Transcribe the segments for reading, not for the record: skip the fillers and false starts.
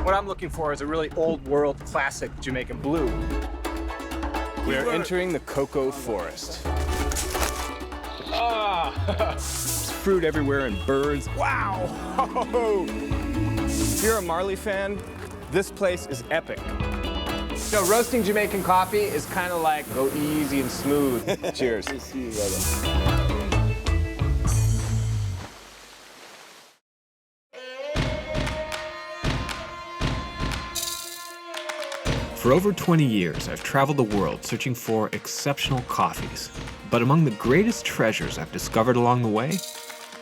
What I'm looking for is a really old world classic Jamaican blue. We are entering the cocoa forest. There's fruit everywhere and birds. Wow! If you're a Marley fan, this place is epic. So roasting Jamaican coffee is kind of like go easy and smooth. Cheers. For over 20 years, I've traveled the world searching for exceptional coffees. But among the greatest treasures I've discovered along the way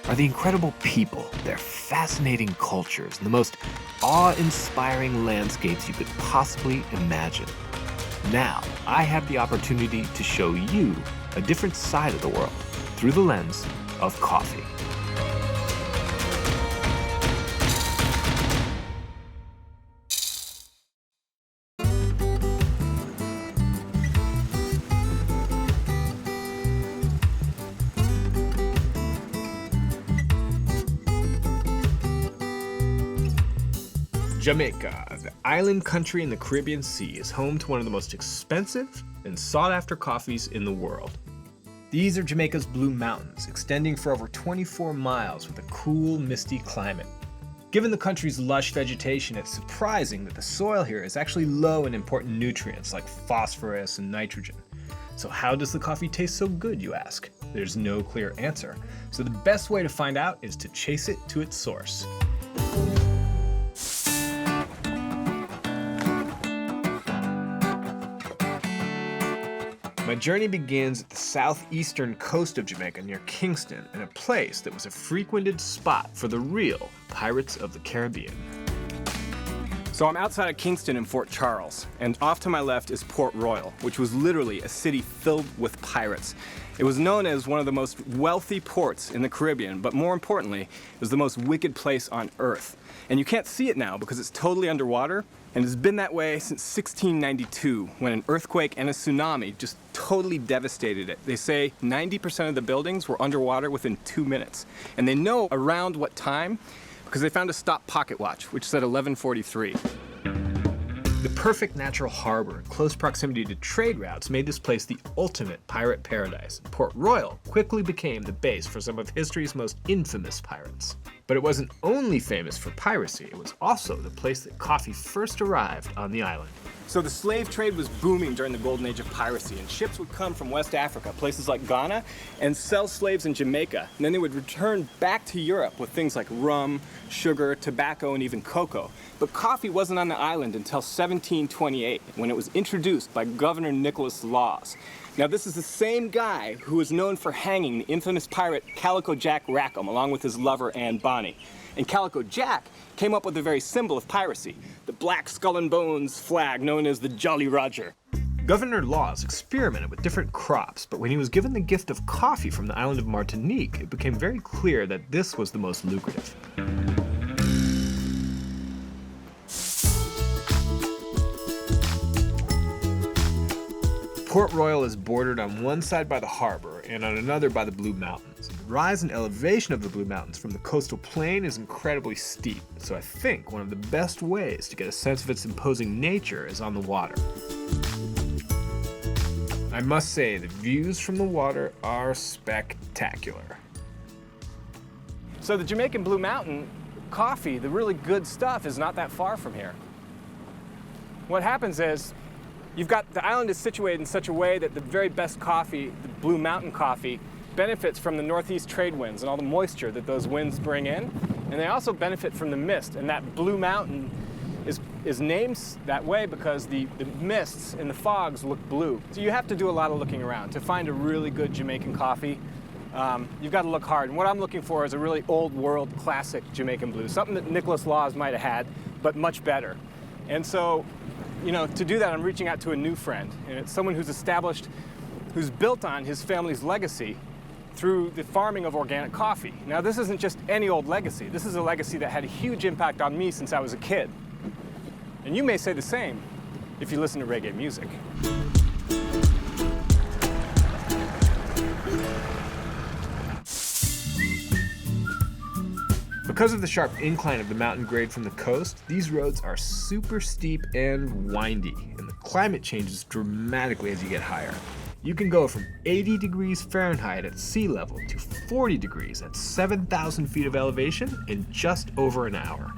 are the incredible people, their fascinating cultures, and the most awe-inspiring landscapes you could possibly imagine. Now, I have the opportunity to show you a different side of the world through the lens of coffee. Jamaica, the island country in the Caribbean Sea, is home to one of the most expensive and sought-after coffees in the world. These are Jamaica's Blue Mountains, extending for over 24 miles with a cool, misty climate. Given the country's lush vegetation, it's surprising that the soil here is actually low in important nutrients like phosphorus and nitrogen. So how does the coffee taste so good, you ask? There's no clear answer. So the best way to find out is to chase it to its source. My journey begins at the southeastern coast of Jamaica near Kingston, in a place that was a frequented spot for the real Pirates of the Caribbean. So I'm outside of Kingston in Fort Charles, and off to my left is Port Royal, which was literally a city filled with pirates. It was known as one of the most wealthy ports in the Caribbean, but more importantly, it was the most wicked place on earth. And you can't see it now because it's totally underwater, and it's been that way since 1692, when an earthquake and a tsunami just totally devastated it. They say 90% of the buildings were underwater within 2 minutes. And they know around what time because they found a stop pocket watch, which said 11:43. The perfect natural harbor and close proximity to trade routes made this place the ultimate pirate paradise. Port Royal quickly became the base for some of history's most infamous pirates. But it wasn't only famous for piracy, it was also the place that coffee first arrived on the island. So the slave trade was booming during the golden age of piracy, and ships would come from West Africa, places like Ghana, and sell slaves in Jamaica. And then they would return back to Europe with things like rum, sugar, tobacco, and even cocoa. But coffee wasn't on the island until 1728, when it was introduced by Governor Nicholas Laws. Now, this is the same guy who was known for hanging the infamous pirate Calico Jack Rackham along with his lover Anne Bonny. And Calico Jack came up with the very symbol of piracy, the black skull and bones flag known as the Jolly Roger. Governor Laws experimented with different crops, but when he was given the gift of coffee from the island of Martinique, it became very clear that this was the most lucrative. Port Royal is bordered on one side by the harbor and on another by the Blue Mountains. The rise and elevation of the Blue Mountains from the coastal plain is incredibly steep, so I think one of the best ways to get a sense of its imposing nature is on the water. I must say, the views from the water are spectacular. So the Jamaican Blue Mountain coffee, the really good stuff, is not that far from here. What happens is, the island is situated in such a way that the very best coffee, the Blue Mountain coffee, benefits from the northeast trade winds and all the moisture that those winds bring in. And they also benefit from the mist. And that Blue Mountain is named that way because the mists and the fogs look blue. So you have to do a lot of looking around. To find a really good Jamaican coffee, you've got to look hard. And what I'm looking for is a really old world classic Jamaican blue, something that Nicholas Laws might have had, but much better. And so, to do that, I'm reaching out to a new friend. And it's someone who's built on his family's legacy through the farming of organic coffee. Now, this isn't just any old legacy. This is a legacy that had a huge impact on me since I was a kid. And you may say the same if you listen to reggae music. Because of the sharp incline of the mountain grade from the coast, these roads are super steep and windy, and the climate changes dramatically as you get higher. You can go from 80 degrees Fahrenheit at sea level to 40 degrees at 7,000 feet of elevation in just over an hour.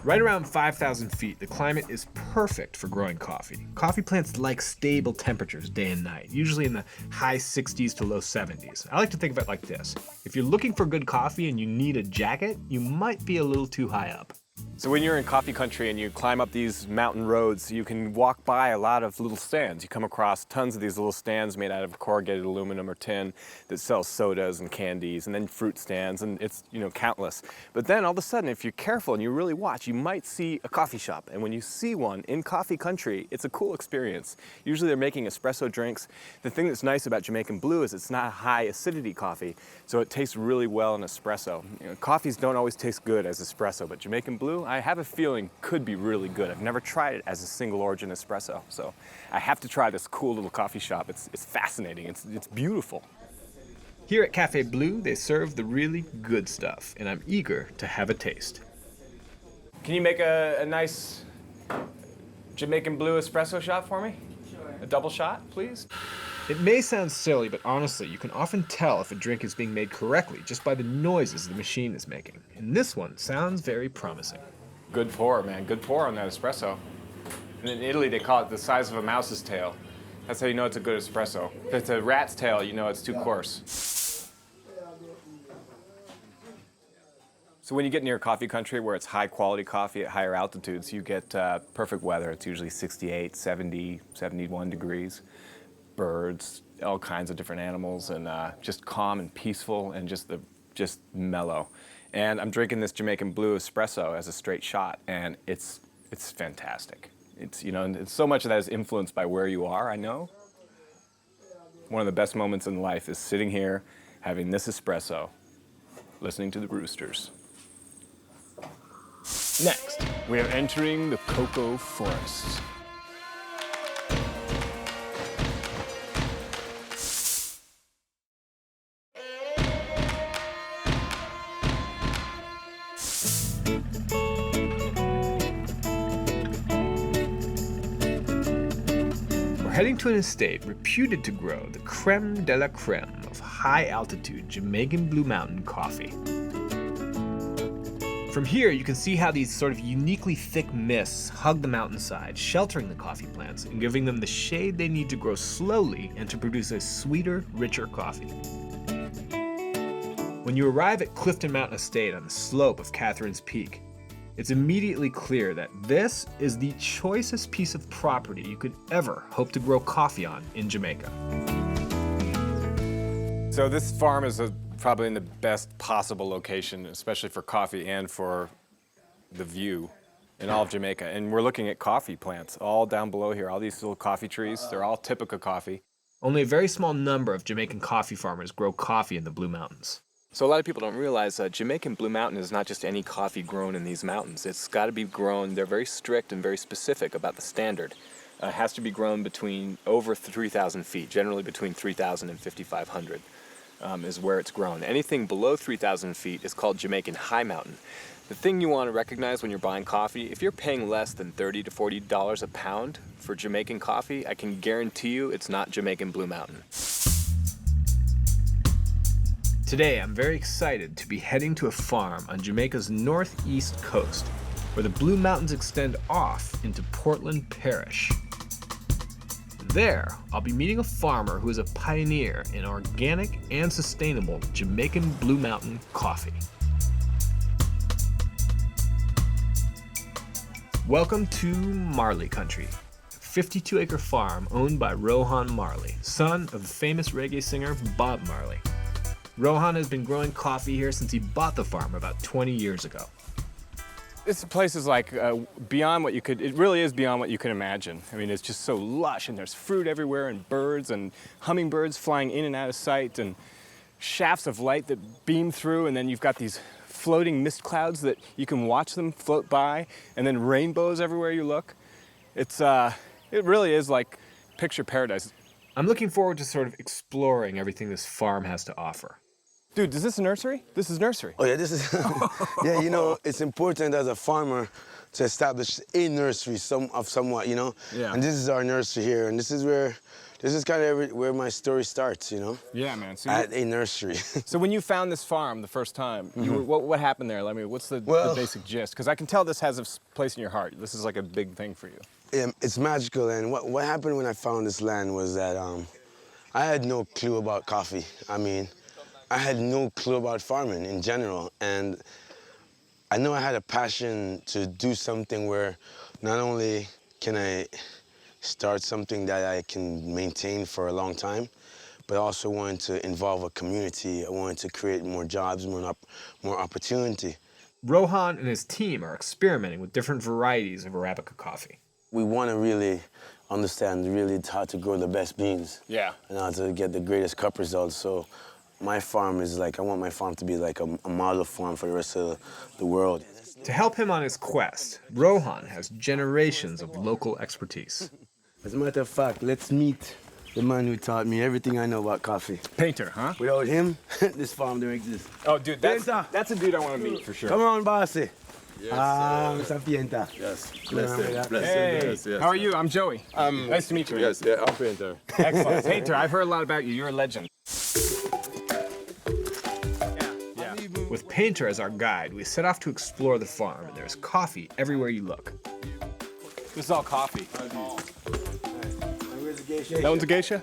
Right around 5,000 feet, the climate is perfect for growing coffee. Coffee plants like stable temperatures day and night, usually in the high 60s to low 70s. I like to think of it like this. If you're looking for good coffee and you need a jacket, you might be a little too high up. So when you're in coffee country and you climb up these mountain roads, you can walk by a lot of little stands. You come across tons of these little stands made out of corrugated aluminum or tin that sell sodas and candies, and then fruit stands, and it's, countless. But then all of a sudden, if you're careful and you really watch, you might see a coffee shop. And when you see one in coffee country, it's a cool experience. Usually they're making espresso drinks. The thing that's nice about Jamaican Blue is it's not high acidity coffee, so it tastes really well in espresso. Coffees don't always taste good as espresso, but Jamaican Blue, I have a feeling could be really good. I've never tried it as a single origin espresso, so I have to try this cool little coffee shop. It's fascinating, it's beautiful. Here at Café Blue, they serve the really good stuff, and I'm eager to have a taste. Can you make a nice Jamaican Blue espresso shot for me? Sure. A double shot, please? It may sound silly, but honestly, you can often tell if a drink is being made correctly just by the noises the machine is making. And this one sounds very promising. Good pour, man. Good pour on that espresso. And in Italy, they call it the size of a mouse's tail. That's how you know it's a good espresso. If it's a rat's tail, you know it's too coarse. So when you get near coffee country where it's high quality coffee at higher altitudes, you get perfect weather. It's usually 68, 70, 71 degrees. Birds, all kinds of different animals, and just calm and peaceful and just mellow. And I'm drinking this Jamaican Blue espresso as a straight shot, and it's fantastic. And so much of that is influenced by where you are, I know. One of the best moments in life is sitting here, having this espresso, listening to the roosters. Next, we are entering the cocoa forest. Heading to an estate reputed to grow the creme de la creme of high-altitude Jamaican Blue Mountain coffee. From here, you can see how these sort of uniquely thick mists hug the mountainside, sheltering the coffee plants and giving them the shade they need to grow slowly and to produce a sweeter, richer coffee. When you arrive at Clifton Mountain Estate on the slope of Catherine's Peak, it's immediately clear that this is the choicest piece of property you could ever hope to grow coffee on in Jamaica. So this farm is probably in the best possible location, especially for coffee and for the view in all of Jamaica. And we're looking at coffee plants all down below here, all these little coffee trees. They're all typical coffee. Only a very small number of Jamaican coffee farmers grow coffee in the Blue Mountains. So a lot of people don't realize Jamaican Blue Mountain is not just any coffee grown in these mountains. It's got to be grown, they're very strict and very specific about the standard. It has to be grown between over 3,000 feet, generally between 3,000 and 5,500 is where it's grown. Anything below 3,000 feet is called Jamaican High Mountain. The thing you want to recognize when you're buying coffee, if you're paying less than $30 to $40 a pound for Jamaican coffee, I can guarantee you it's not Jamaican Blue Mountain. Today, I'm very excited to be heading to a farm on Jamaica's northeast coast, where the Blue Mountains extend off into Portland Parish. There, I'll be meeting a farmer who is a pioneer in organic and sustainable Jamaican Blue Mountain coffee. Welcome to Marley Country, a 52-acre farm owned by Rohan Marley, son of the famous reggae singer Bob Marley. Rohan has been growing coffee here since he bought the farm about 20 years ago. This place is like beyond what you could, it really is beyond what you can imagine. I mean, it's just so lush, and there's fruit everywhere, and birds and hummingbirds flying in and out of sight, and shafts of light that beam through, and then you've got these floating mist clouds that you can watch them float by, and then rainbows everywhere you look. It really is like picture paradise. I'm looking forward to sort of exploring everything this farm has to offer. Dude, is this a nursery? This is nursery. Oh yeah, this is, yeah, you know, it's important as a farmer to establish a nursery somewhat, you know? Yeah. And this is our nursery here, and this is kind of where my story starts, you know? Yeah, man. So At a nursery. So when you found this farm the first time, you were, what happened there? I mean, what's the basic gist? Because I can tell this has a place in your heart. This is like a big thing for you. It's magical, and what happened when I found this land was that I had no clue about coffee. I mean, I had no clue about farming in general, and I know I had a passion to do something where not only can I start something that I can maintain for a long time, but I also wanted to involve a community. I wanted to create more jobs, more opportunity. Rohan and his team are experimenting with different varieties of Arabica coffee. We want to really understand really how to grow the best beans. Yeah. And how to get the greatest cup results. So my farm is like, I want my farm to be like a model farm for the rest of the world. To help him on his quest, Rohan has generations of local expertise. As a matter of fact, let's meet the man who taught me everything I know about coffee. Painter, huh? Without him, this farm don't exist. Oh, dude, that's Painter. a dude I want to meet for sure. Come on, bossy. Yes, Mr. Painter. yes. Bless you. Hey, Yes, yes. how are you? I'm Joey. Nice to meet you. Yes, yeah, I'm painter. Excellent. Painter, I've heard a lot about you. You're a legend. With Painter as our guide, we set off to explore the farm, and there's coffee everywhere you look. This is all coffee. Where's the geisha? That one's a geisha?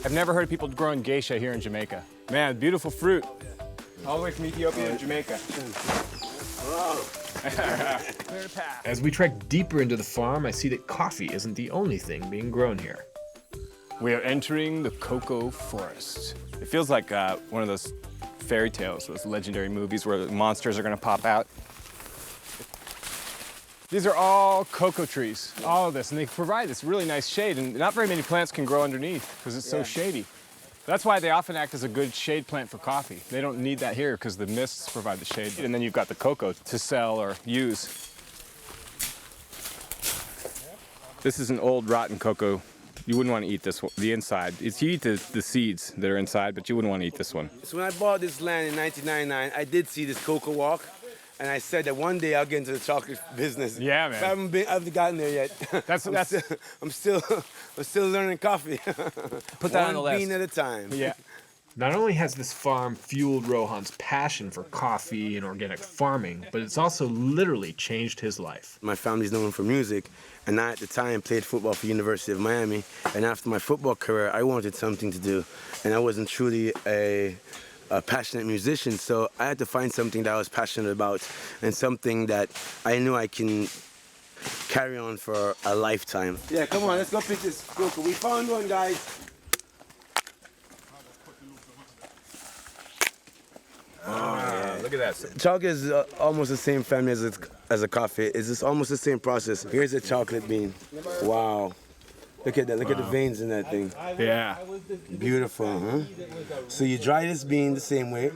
I've never heard of people growing geisha here in Jamaica. Man, beautiful fruit. All the way from Ethiopia to Jamaica. Clear path. As we trek deeper into the farm, I see that coffee isn't the only thing being grown here. We are entering the cocoa forest. It feels like one of those fairy tales, those legendary movies where the monsters are gonna pop out. These are all cocoa trees, all of this, and they provide this really nice shade, and not very many plants can grow underneath because it's so shady. That's why they often act as a good shade plant for coffee. They don't need that here because the mists provide the shade, and then you've got the cocoa to sell or use. This is an old rotten cocoa. You wouldn't want to eat this one, the inside. You eat the seeds that are inside, but you wouldn't want to eat this one. So when I bought this land in 1999, I did see this cocoa walk, and I said that one day I'll get into the chocolate business. Yeah, man. I haven't gotten there yet. I'm still learning coffee. Put that on the One list. bean at a time. Yeah. Not only has this farm fueled Rohan's passion for coffee and organic farming, but it's also literally changed his life. My family's known for music, and I at the time played football for University of Miami. And after my football career, I wanted something to do, and I wasn't truly a passionate musician, so I had to find something that I was passionate about and something that I knew I can carry on for a lifetime. Yeah, come on, let's go pick this cocoa. We found one, guys. Look at that. Chocolate is almost the same family as a coffee. It's just almost the same process. Here's a chocolate bean. Wow. Look at that. Look at the veins in that thing. Yeah. Beautiful, huh? So you dry this bean the same way.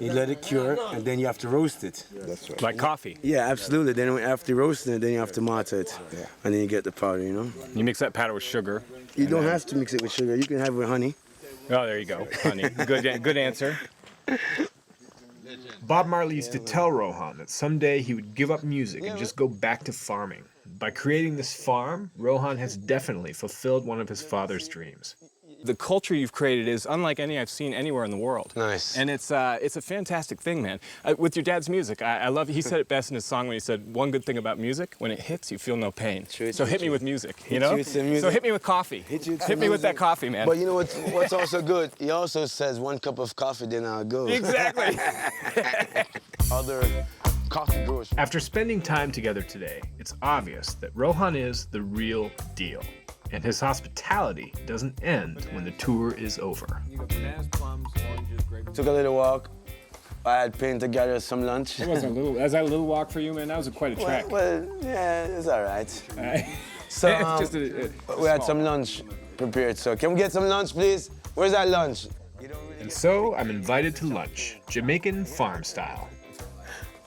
You let it cure, and then you have to roast it. That's right. Like coffee. Yeah, absolutely. Then after roasting it, then you have to malt it. And then you get the powder, you know? You mix that powder with sugar. You don't have to mix it with sugar. You can have it with honey. Oh, there you go, honey. Good answer. Bob Marley used to tell Rohan that someday he would give up music and just go back to farming. By creating this farm, Rohan has definitely fulfilled one of his father's dreams. The culture you've created is unlike any I've seen anywhere in the world. Nice. And it's a fantastic thing, man. With your dad's music, I love it. He said it best in his song when he said, one good thing about music, when it hits, you feel no pain. True, so true, hit me true. with music, you Hit know? you with some music. So hit me with coffee. Hit you with Hit some me with that music. coffee, man. But you know what's also good? He also says 1 cup of coffee, then I'll go. Exactly. Other coffee growers. After spending time together today, it's obvious that Rohan is the real deal. And his hospitality doesn't end when the tour is over. Took a little walk. I had Pain to gather some lunch. Was that a little walk for you, man? That was quite a trek. Well, yeah, it's all right. So It's just we had some lunch prepared. So can we get some lunch, please? Where's that lunch? And so I'm invited to lunch, Jamaican farm style.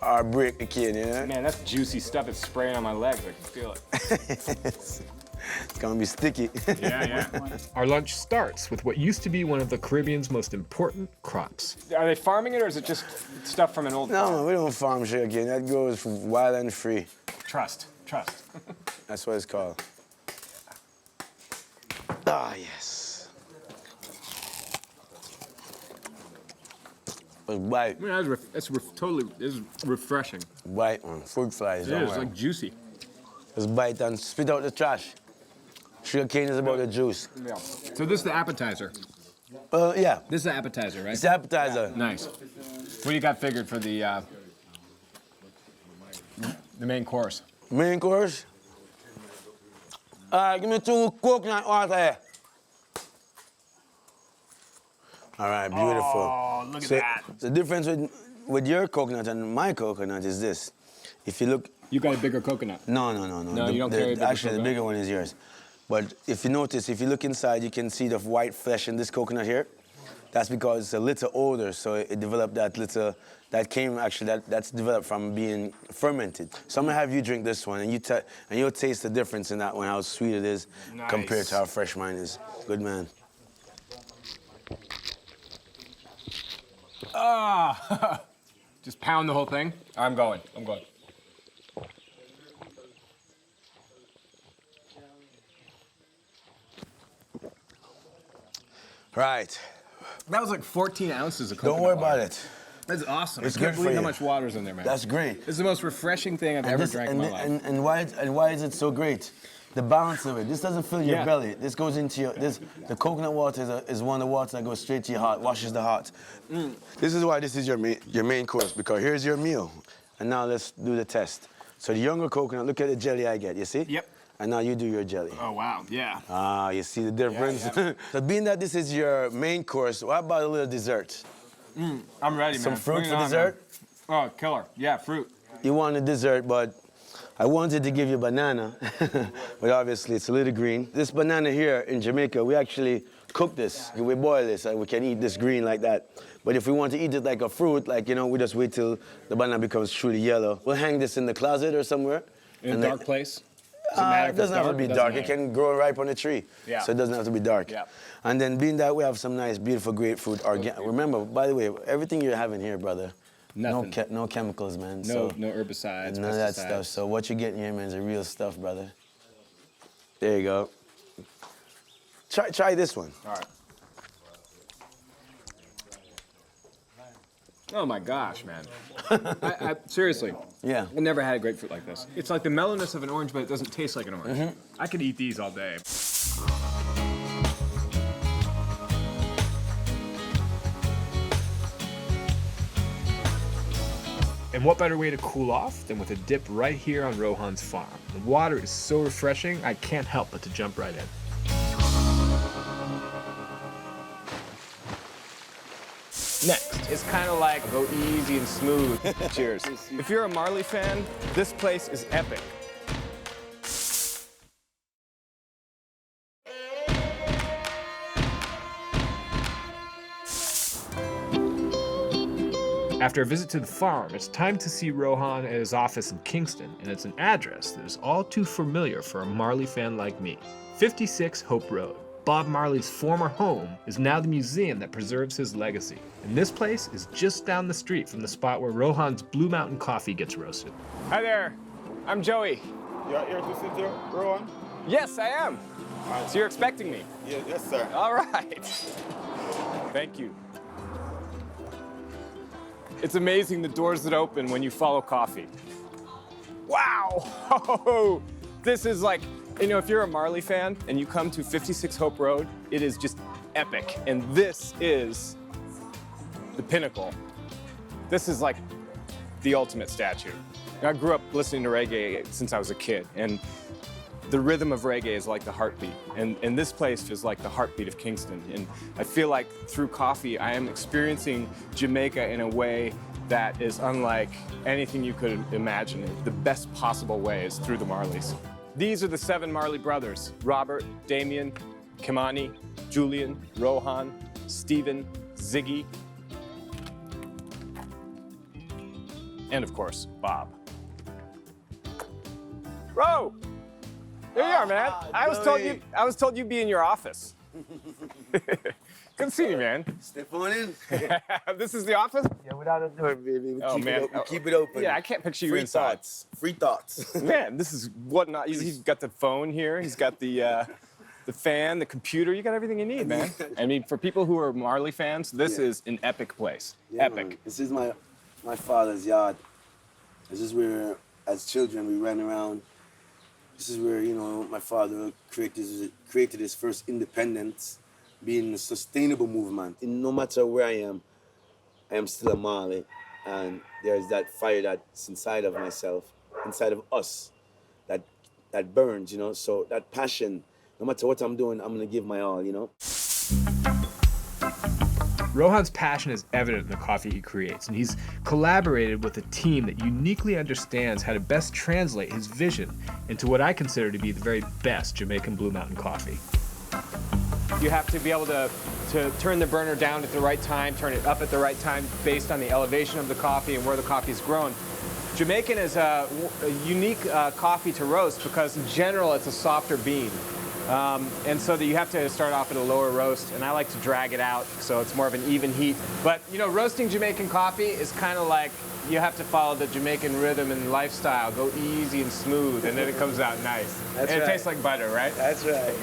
Or break the kid, you know? Man, that's juicy stuff. It's spraying on my legs. I can feel it. It's gonna be sticky. Yeah. Our lunch starts with what used to be one of the Caribbean's most important crops. Are they farming it, or is it just stuff from an old No, farm? man, we don't farm sugarcane. That grows wild and free. Trust. That's what it's called. Ah, yes. It's white. I mean, that's totally refreshing. White, man. Fruit flies. Yeah, it's like juicy. Just bite and spit out the trash. Sugarcane is about the juice. Yeah. So this is the appetizer. Yeah. This is the appetizer, right? It's the appetizer. Nice. What do you got figured for the main course? Main course? All right, give me 2 coconut water here. All right, beautiful. Oh, look at that. The difference with your coconut and my coconut is this. If you look... You got a bigger coconut. No. No, you don't carry a bigger Actually, coconut? the bigger one is yours. But if you notice, if you look inside, you can see the white flesh in this coconut here. That's because it's a little older, so it developed that little... That's developed from being fermented. So I'm gonna have you drink this one, and you'll taste the difference in that one, how sweet it is compared to how fresh mine is. Good man. Just pound the whole thing. I'm going. Right. That was like 14 ounces of coconut Don't worry water. about it. That's awesome. It's I can't good for believe how you. much water's in there, man. That's great. This is the most refreshing thing I've ever drank in my life. And why is it so great? The balance of it. This doesn't fill your Yeah. belly. This goes into your. The coconut water is one of the waters that goes straight to your heart, washes the heart. This is why this is your main course, because here's your meal. And now let's do the test. So the younger coconut, look at the jelly I get. You see? Yep. And now you do your jelly. Oh, wow. Yeah. Ah, you see the difference? Yeah. So being that this is your main course, what about a little dessert? I'm ready, Some man. fruit Bring it for on, dessert? man. Oh, killer. Yeah, fruit. You want a dessert, but I wanted to give you banana, but obviously it's a little green. This banana here in Jamaica, we actually cook this. We boil this, and we can eat this green like that. But if we want to eat it like a fruit, like, you know, we just wait till the banana becomes truly yellow. We'll hang this in the closet or somewhere. In a dark place? Does it matter if It doesn't it's have to be Doesn't dark. It matter. can grow ripe on a tree. Yeah. So it doesn't have to be dark. Yeah. And then being that we have some nice, beautiful grapefruit. Remember, by the way, everything you're having here, brother, Nothing. no chemicals, man. No, So, no herbicides, none of that pesticides. stuff. So what you're getting here, man, is the real stuff, brother. There you go. Try this one. All right. Oh my gosh, man. I seriously. Yeah. I never had a grapefruit like this. It's like the mellowness of an orange, but it doesn't taste like an orange. Mm-hmm. I could eat these all day. And what better way to cool off than with a dip right here on Rohan's farm? The water is so refreshing, I can't help but to jump right in. Next, it's kind of like go easy and smooth. Cheers. If you're a Marley fan, this place is epic. After a visit to the farm, it's time to see Rohan at his office in Kingston, and it's an address that is all too familiar for a Marley fan like me. 56 Hope Road. Bob Marley's former home is now the museum that preserves his legacy. And this place is just down the street from the spot where Rohan's Blue Mountain coffee gets roasted. Hi there. I'm Joey. You're here to see Rohan? Yes, I am. So you're expecting me? Yes, sir. All right. Thank you. It's amazing the doors that open when you follow coffee. Wow! This is like, you know, if you're a Marley fan and you come to 56 Hope Road, it is just epic. And this is the pinnacle. This is like the ultimate statue. I grew up listening to reggae since I was a kid, and the rhythm of reggae is like the heartbeat, and this place is like the heartbeat of Kingston. And I feel like through coffee, I am experiencing Jamaica in a way that is unlike anything you could imagine. The best possible way is through the Marleys. These are the 7 Marley brothers: Robert, Damien, Kimani, Julian, Rohan, Stephen, Ziggy, and of course, Bob. Ro! There you are, man. I was told you'd be in your office. Good to see you, man. Step on in. This is the office? Yeah, without a door, baby. We keep it open. Yeah, I can't picture you Free inside. thoughts. Free thoughts. Man, this is what not. He's got the phone here. He's got the fan, the computer. You got everything you need, man. I mean, for people who are Marley fans, this is an epic place. Yeah, Epic. man. This is my father's yard. This is where, as children, we ran around. This is where, you know, my father created his first independence, being a sustainable movement. And no matter where I am still a Marley, and there's that fire that's inside of myself, inside of us, that burns, you know. So that passion, no matter what I'm doing, I'm gonna give my all, you know. Rohan's passion is evident in the coffee he creates, and he's collaborated with a team that uniquely understands how to best translate his vision into what I consider to be the very best Jamaican Blue Mountain coffee. You have to be able to turn the burner down at the right time, turn it up at the right time based on the elevation of the coffee and where the coffee is grown. Jamaican is a unique coffee to roast because in general it's a softer bean. And so that you have to start off at a lower roast, and I like to drag it out so it's more of an even heat. But you know, roasting Jamaican coffee is kind of like you have to follow the Jamaican rhythm and lifestyle, go easy and smooth, and then it comes out nice. That's and right. It tastes like butter, right? That's right.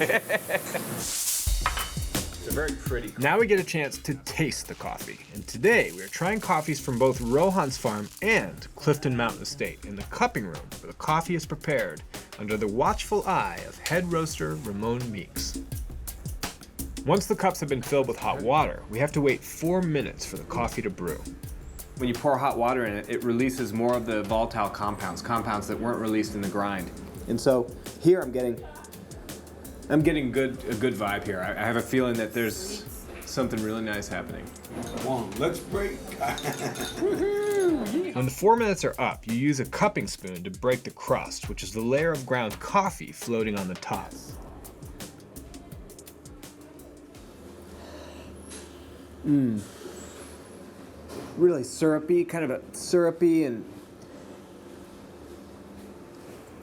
It's a very pretty. Now we get a chance to taste the coffee, and today we are trying coffees from both Rohan's farm and Clifton Mountain Estate in the cupping room where the coffee is prepared under the watchful eye of head roaster Ramon Meeks. Once the cups have been filled with hot water, we have to wait 4 minutes for the coffee to brew. When you pour hot water in it, it releases more of the volatile compounds that weren't released in the grind. And so here I'm getting a good vibe here. I have a feeling that there's something really nice happening. Come on, let's break. When the 4 minutes are up, you use a cupping spoon to break the crust, which is the layer of ground coffee floating on the top. Really syrupy, kind of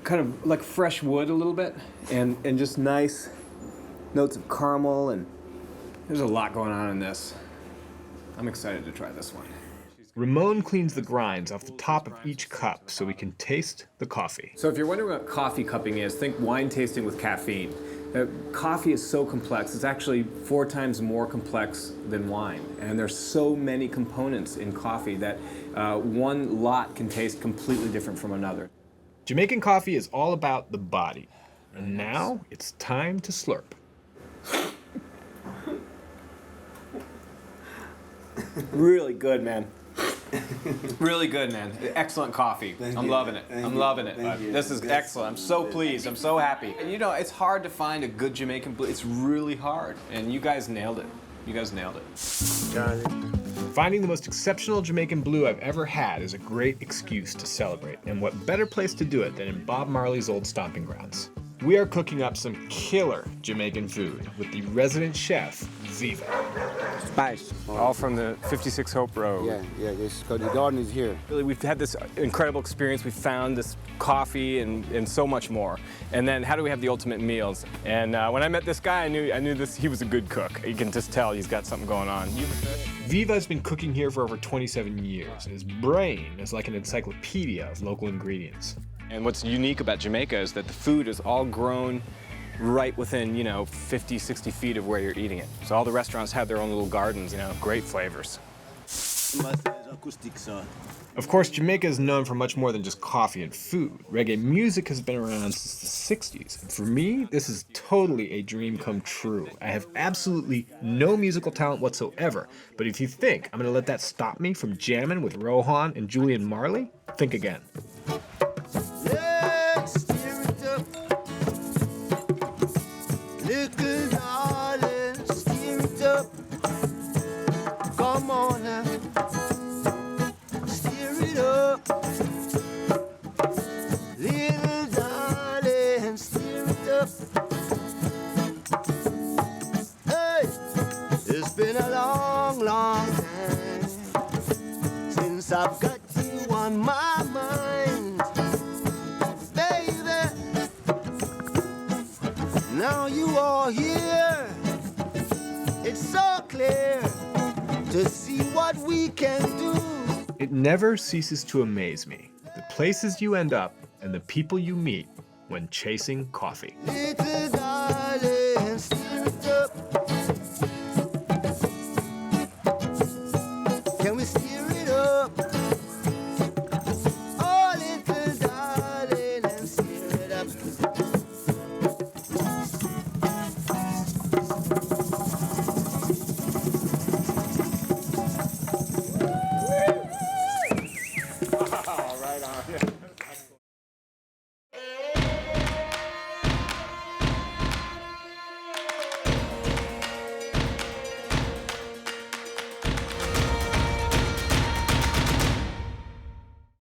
kind of like fresh wood a little bit, and just nice notes of caramel, and there's a lot going on in this. I'm excited to try this one. Ramon cleans the grinds off the top of each cup so we can taste the coffee. So if you're wondering what coffee cupping is, think wine tasting with caffeine. Coffee is so complex. It's actually 4 times more complex than wine. And there's so many components in coffee that one lot can taste completely different from another. Jamaican coffee is all about the body. And now it's time to slurp. Really good, man. Really good, man. Excellent coffee. I'm loving it. I'm loving it. This is excellent. I'm so pleased. I'm so happy. And you know, it's hard to find a good Jamaican blue. It's really hard. And you guys nailed it. You guys nailed it. Finding the most exceptional Jamaican blue I've ever had is a great excuse to celebrate. And what better place to do it than in Bob Marley's old stomping grounds? We are cooking up some killer Jamaican food with the resident chef, Viva. Spice. All from the 56 Hope Road. Yeah, because the garden is here. Really, we've had this incredible experience. We found this coffee and so much more. And then how do we have the ultimate meals? And when I met this guy, I knew he was a good cook. You can just tell he's got something going on. Viva has been cooking here for over 27 years, and his brain is like an encyclopedia of local ingredients. And what's unique about Jamaica is that the food is all grown right within, 50, 60 feet of where you're eating it. So all the restaurants have their own little gardens, great flavors. Of course, Jamaica is known for much more than just coffee and food. Reggae music has been around since the 60s, and for me, this is totally a dream come true. I have absolutely no musical talent whatsoever, but if you think I'm gonna let that stop me from jamming with Rohan and Julian Marley, think again. Come on now, steer it up. Little darling, steer it up. Hey, it's been a long, long time since I've got you on my mind, baby. Now you are here. It's so clear to see what we can do. It never ceases to amaze me, the places you end up and the people you meet when chasing coffee. Little darling, stir it up. Can we stir it up? Oh, little darling, and stir it up. Oh, right on.